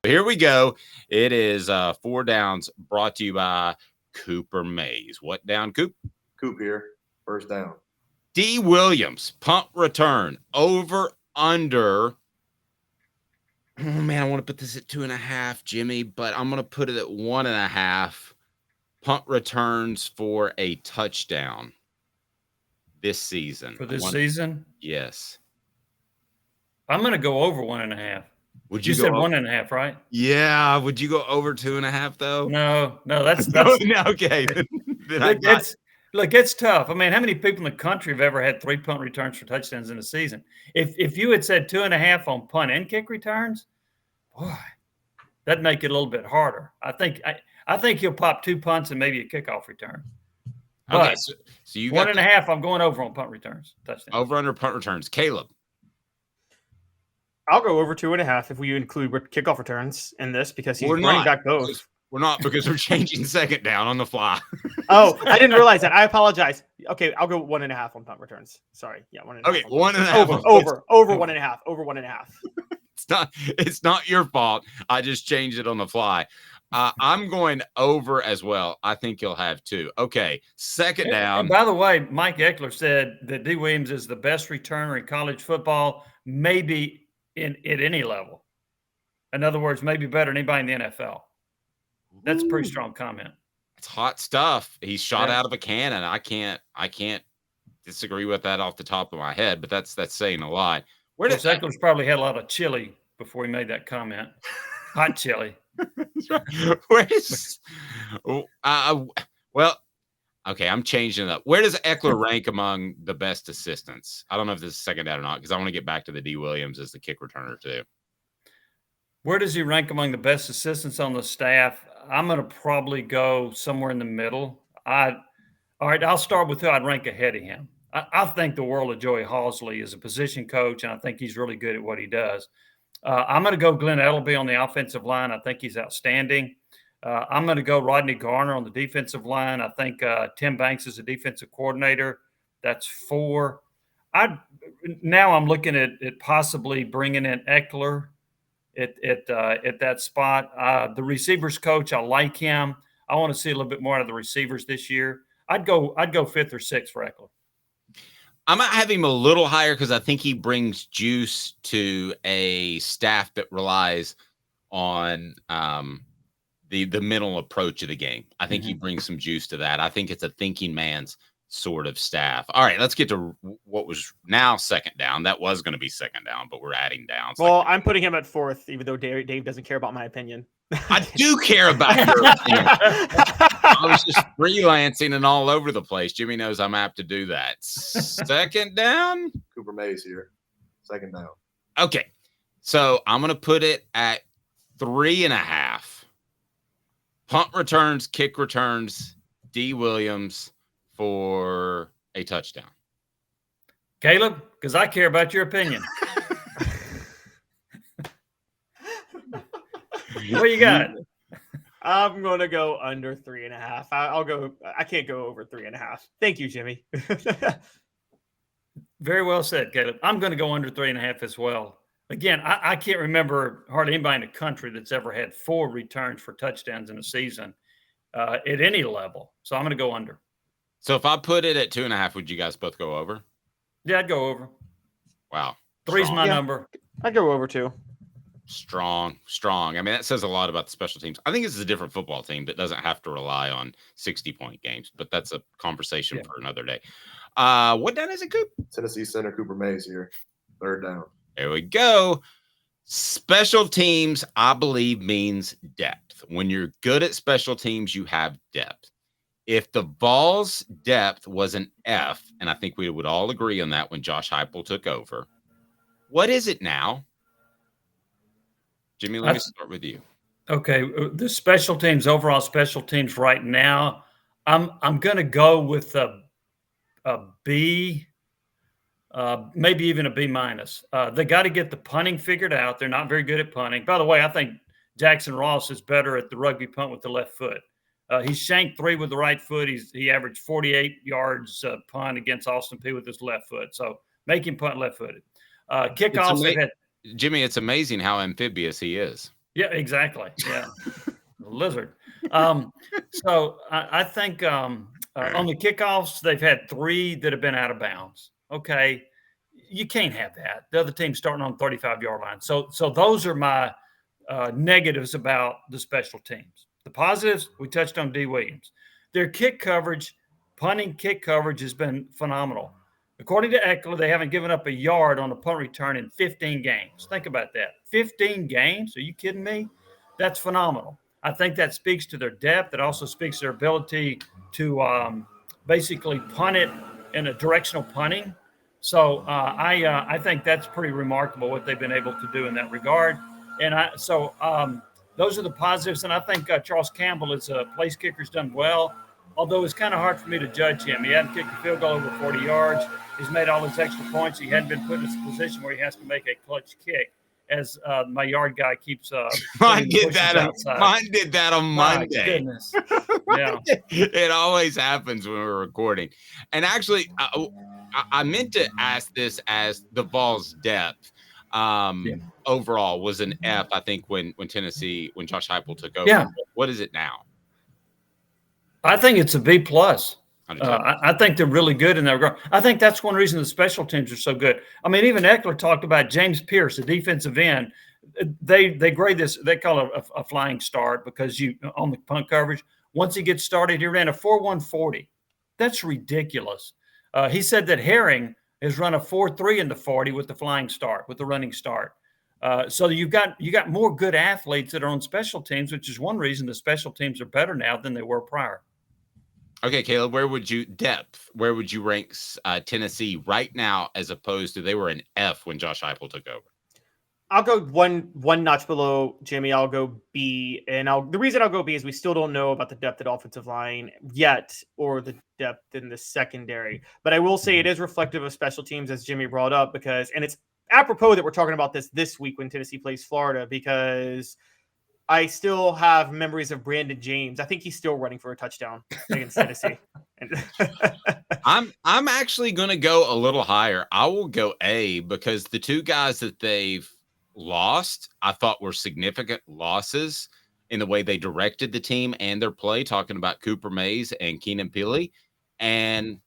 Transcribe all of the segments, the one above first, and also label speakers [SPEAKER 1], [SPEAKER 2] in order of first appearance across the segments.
[SPEAKER 1] Here we go. It is 4 downs brought to you by Cooper Mays. What down, Coop?
[SPEAKER 2] Coop here. First down.
[SPEAKER 1] Dee Williams, punt return, over, under. Oh, man, I want to put this at 2.5, Jimmy, but I'm going to put it at 1.5. Punt returns for a touchdown this season.
[SPEAKER 3] For this season?
[SPEAKER 1] Yes.
[SPEAKER 3] I'm going to go over 1.5.
[SPEAKER 1] Would
[SPEAKER 3] you said 1.5, right?
[SPEAKER 1] Yeah. Would you go over 2.5 though?
[SPEAKER 3] No, that's
[SPEAKER 1] no, okay.
[SPEAKER 3] Look, it's tough. I mean, how many people in the country have ever had 3 punt returns for touchdowns in a season? If you had said 2.5 on punt and kick returns, boy, that'd make it a little bit harder. I think he'll pop 2 punts and maybe a kickoff return. But
[SPEAKER 1] okay, so you got
[SPEAKER 3] 1.5. I'm going over on punt returns. Touchdowns.
[SPEAKER 1] Over under punt returns. Caleb.
[SPEAKER 4] I'll go over 2.5 if we include kickoff returns in this because he's running back both.
[SPEAKER 1] We're not because we're changing second down on the fly.
[SPEAKER 4] Oh, I didn't realize that. I apologize. Okay, I'll go 1.5 on punt returns. Sorry. Yeah, 1.5.
[SPEAKER 1] Okay, 1.5.
[SPEAKER 4] Over 1.5. Over 1.5.
[SPEAKER 1] It's not your fault. I just changed it on the fly. I'm going over as well. I think he'll have 2. Okay, second down.
[SPEAKER 3] And by the way, Mike Eckler said that Dee Williams is the best returner in college football, maybe at any level. In other words, maybe better than anybody in the NFL. That's a pretty strong comment.
[SPEAKER 1] It's hot stuff. He's shot out of a cannon. I can't disagree with that off the top of my head, but that's saying a lot.
[SPEAKER 3] Where does Eckler's probably had a lot of chili before he made that comment? Hot chili.
[SPEAKER 1] Where is well, okay, I'm changing it up. Where does Eckler rank among the best assistants? I don't know if this is second down or not because I want to get back to the Dee Williams as the kick returner too.
[SPEAKER 3] Where does he rank among the best assistants on the staff? I'm going to probably go somewhere in the middle. All right, I'll start with who I'd rank ahead of him. I think the world of Joey Halsley as a position coach, and I think he's really good at what he does. I'm going to go Glenn Ellerbe on the offensive line. I think he's outstanding. I'm going to go Rodney Garner on the defensive line. I think Tim Banks is a defensive coordinator. That's 4. Now I'm looking at possibly bringing in Eckler at that spot. The receivers coach, I like him. I want to see a little bit more out of the receivers this year. I'd go 5th or 6th for Eckler.
[SPEAKER 1] I might have him a little higher because I think he brings juice to a staff that relies on the mental approach of the game. I think he brings some juice to that. I think it's a thinking man's sort of staff. All right, let's get to what was now second down. That was going to be second down, but we're adding downs.
[SPEAKER 4] Well, I'm putting him at 4th, even though Dave doesn't care about my opinion.
[SPEAKER 1] I do care about your opinion. I was just freelancing and all over the place. Jimmy knows I'm apt to do that. Second down.
[SPEAKER 2] Cooper Mays here. Second down.
[SPEAKER 1] Okay, so I'm going to put it at 3.5. Punt returns, kick returns, Dee Williams for a touchdown.
[SPEAKER 3] Caleb, because I care about your opinion. What you got?
[SPEAKER 4] I'm going to go under 3.5. I'll go. I can't go over 3.5. Thank you, Jimmy.
[SPEAKER 3] Very well said, Caleb. I'm going to go under 3.5 as well. Again, I can't remember hardly anybody in the country that's ever had 4 returns for touchdowns in a season at any level. So I'm going to go under.
[SPEAKER 1] So if I put it at 2.5, would you guys both go over?
[SPEAKER 3] Yeah, I'd go over.
[SPEAKER 1] Wow.
[SPEAKER 3] 3's my number.
[SPEAKER 4] I'd go over 2.
[SPEAKER 1] Strong. I mean, that says a lot about the special teams. I think this is a different football team that doesn't have to rely on 60-point games, but that's a conversation for another day. What down is it, Coop?
[SPEAKER 2] Tennessee center Cooper Mays here. Third down.
[SPEAKER 1] There we go. Special teams, I believe, means depth. When you're good at special teams, you have depth. If the Vols' depth was an F, and I think we would all agree on that when Josh Heupel took over, what is it now? Jimmy, let me start with you.
[SPEAKER 3] Okay, the special teams, overall special teams right now, I'm going to go with a B, maybe even a B minus. They got to get the punting figured out. They're not very good at punting. By the way, I think Jackson Ross is better at the rugby punt with the left foot. He shanked 3 with the right foot. He averaged 48 yards punt against Austin Peay with his left foot. So make him punt left-footed. Kickoffs.
[SPEAKER 1] Jimmy, it's amazing how amphibious he is.
[SPEAKER 3] Yeah, exactly. Yeah. Lizard. So I think on the kickoffs, they've had 3 that have been out of bounds. Okay. You can't have that. The other team's starting on 35-yard line. So those are my negatives about the special teams. The positives, we touched on Dee Williams. Their kick coverage, punting kick coverage has been phenomenal. According to Eckler, they haven't given up a yard on a punt return in 15 games. Think about that. 15 games? Are you kidding me? That's phenomenal. I think that speaks to their depth. It also speaks to their ability to basically punt it in a directional punting. So I think that's pretty remarkable what they've been able to do in that regard. And those are the positives. And I think Charles Campbell is a place kicker's done well, although it's kind of hard for me to judge him. He hadn't kicked a field goal over 40 yards. He's made all his extra points. He hadn't been put in a position where he has to make a clutch kick, as my yard guy keeps.
[SPEAKER 1] Mine did that on Monday.
[SPEAKER 3] My goodness. Yeah.
[SPEAKER 1] It always happens when we're recording. And actually, I meant to ask this as the Vols' depth overall was an F, I think, when Josh Heupel took over.
[SPEAKER 3] Yeah.
[SPEAKER 1] What is it now?
[SPEAKER 3] I think it's a B+. I think they're really good in that regard. I think that's one reason the special teams are so good. I mean, even Eckler talked about James Pierce, the defensive end. They grade this, they call it a flying start because on the punt coverage, once he gets started, he ran a 4.140. That's ridiculous. He said that Herring has run a 4.3 in the 40 with the flying start, with the running start. So you got more good athletes that are on special teams, which is one reason the special teams are better now than they were prior.
[SPEAKER 1] Okay, Caleb, where would you rank Tennessee right now as opposed to they were an F when Josh Heupel took over?
[SPEAKER 4] I'll go one notch below Jimmy. I'll go B, and the reason I'll go B is we still don't know about the depth at offensive line yet, or the depth in the secondary. But I will say it is reflective of special teams, as Jimmy brought up, and it's apropos that we're talking about this week when Tennessee plays Florida, because I still have memories of Brandon James. I think he's still running for a touchdown against Tennessee.
[SPEAKER 1] I'm actually going to go a little higher. I will go A, because the 2 guys that they've lost, I thought were significant losses in the way they directed the team and their play, talking about Cooper Mays and Keenan Pili, and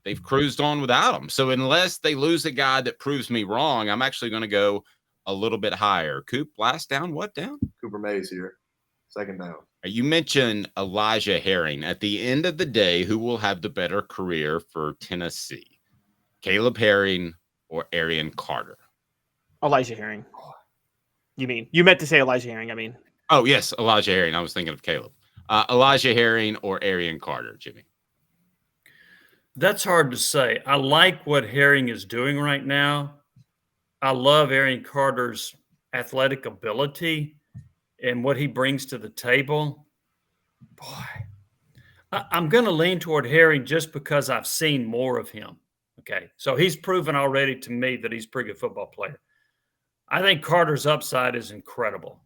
[SPEAKER 1] they've cruised on without them. So unless they lose a guy that proves me wrong, I'm actually going to go a little bit higher. Coop, last down, what down?
[SPEAKER 2] Cooper Mays here. Second down.
[SPEAKER 1] You mentioned Elijah Herring. At the end of the day, who will have the better career for Tennessee? Caleb Herring or Arion Carter?
[SPEAKER 4] Elijah Herring. You meant to say Elijah Herring, I mean.
[SPEAKER 1] Oh, yes, Elijah Herring. I was thinking of Caleb. Elijah Herring or Arion Carter, Jimmy?
[SPEAKER 3] That's hard to say. I like what Herring is doing right now. I love Arion Carter's athletic ability and what he brings to the table. Boy, I'm going to lean toward Herring just because I've seen more of him. Okay, so he's proven already to me that he's a pretty good football player. I think Carter's upside is incredible.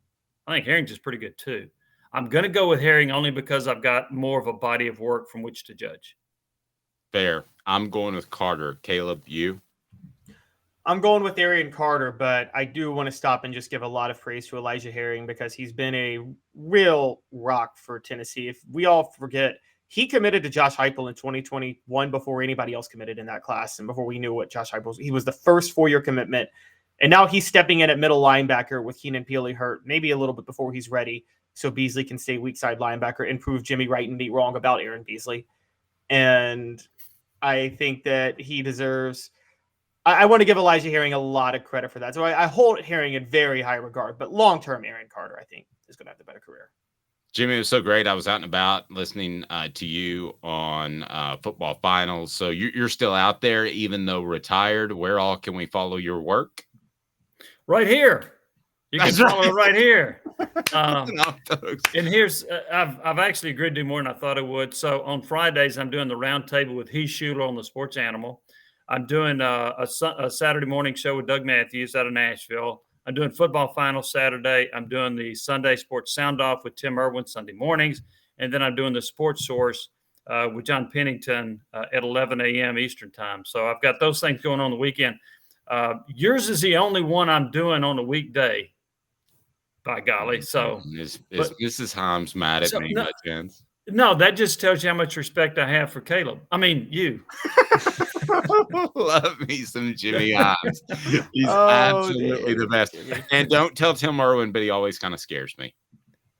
[SPEAKER 3] I think Herring's is pretty good too. I'm going to go with Herring only because I've got more of a body of work from which to judge.
[SPEAKER 1] Fair. I'm going with Carter. Caleb, you?
[SPEAKER 4] I'm going with Arion Carter, but I do want to stop and just give a lot of praise to Elijah Herring because he's been a real rock for Tennessee. If we all forget, he committed to Josh Heupel in 2021 before anybody else committed in that class and before we knew what Josh Heupel was. He was the first 4-year commitment, and now he's stepping in at middle linebacker with Keenan Pili hurt, maybe a little bit before he's ready, so Beasley can stay weak side linebacker and prove Jimmy right and me wrong about Aaron Beasley. And I think that he deserves – I want to give Elijah Herring a lot of credit for that. So I hold Herring in very high regard, but long-term Arion Carter, I think, is going to have the better career.
[SPEAKER 1] Jimmy, it was so great. I was out and about listening to you on football finals. So you're still out there, even though retired. Where all can we follow your work?
[SPEAKER 3] Right here. You can follow it right here. And here's I've actually agreed to do more than I thought I would. So on Fridays, I'm doing the round table with Heath Schuler on the Sports Animal. I'm doing a Saturday morning show with Doug Matthews out of Nashville. I'm doing football final Saturday. I'm doing the Sunday Sports Sound Off with Tim Irwin Sunday mornings. And then I'm doing the Sports Source with John Pennington at 11 a.m. Eastern time. So I've got those things going on the weekend. Yours is the only one I'm doing on a weekday. by golly. So,
[SPEAKER 1] Is
[SPEAKER 3] but-
[SPEAKER 1] Mrs. Hyams mad at
[SPEAKER 3] So,
[SPEAKER 1] me
[SPEAKER 3] no-
[SPEAKER 1] by chance?
[SPEAKER 3] no, that just tells you how much respect I have for Caleb. I mean, you.
[SPEAKER 1] Love me some Jimmy Hyams. He's
[SPEAKER 2] Oh,
[SPEAKER 1] absolutely the best.
[SPEAKER 2] Jimmy.
[SPEAKER 1] And don't tell Tim Irwin, but he always kind of scares me.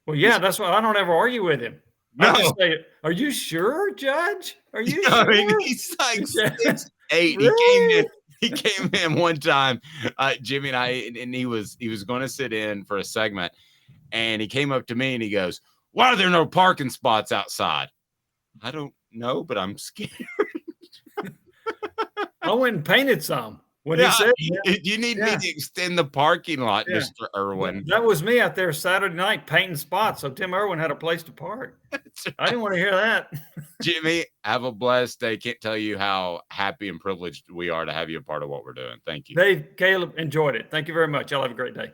[SPEAKER 3] Well, yeah, that's why I don't ever argue with him. I
[SPEAKER 1] No.
[SPEAKER 3] just say, "Are you sure, Judge? Are you
[SPEAKER 1] I
[SPEAKER 3] sure?"
[SPEAKER 1] mean, he's like 6'8".
[SPEAKER 3] Really?
[SPEAKER 1] He came in one time, Jimmy and I, and he was going to sit in for a segment, and he came up to me and he goes, "Why are there no parking spots outside?" I don't know, but I'm scared.
[SPEAKER 3] I went and painted some. When
[SPEAKER 1] Yeah,
[SPEAKER 3] he said
[SPEAKER 1] you need me
[SPEAKER 3] Yeah.
[SPEAKER 1] to extend the parking lot,
[SPEAKER 3] Yeah.
[SPEAKER 1] Mr. Irwin.
[SPEAKER 3] that was me out there Saturday night painting spots, so Tim Irwin had a place to park. I didn't want to hear that.
[SPEAKER 1] Jimmy, have a blessed day. Can't tell you how happy and privileged we are to have you a part of what we're doing. Thank you.
[SPEAKER 3] Dave, Caleb, enjoyed it. Thank you very much. Y'all have a great day.